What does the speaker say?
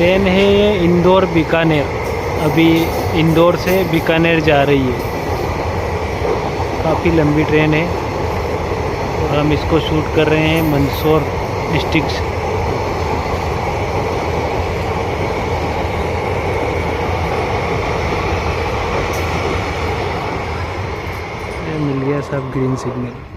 Train है ये इंदौर बीकानेर, अभी इंदौर से बीकानेर जा रही है। काफ़ी लंबी ट्रेन है और हम इसको शूट कर रहे हैं मंदसौर डिस्ट्रिक्ट से। मिल गया सब ग्रीन सिग्नल।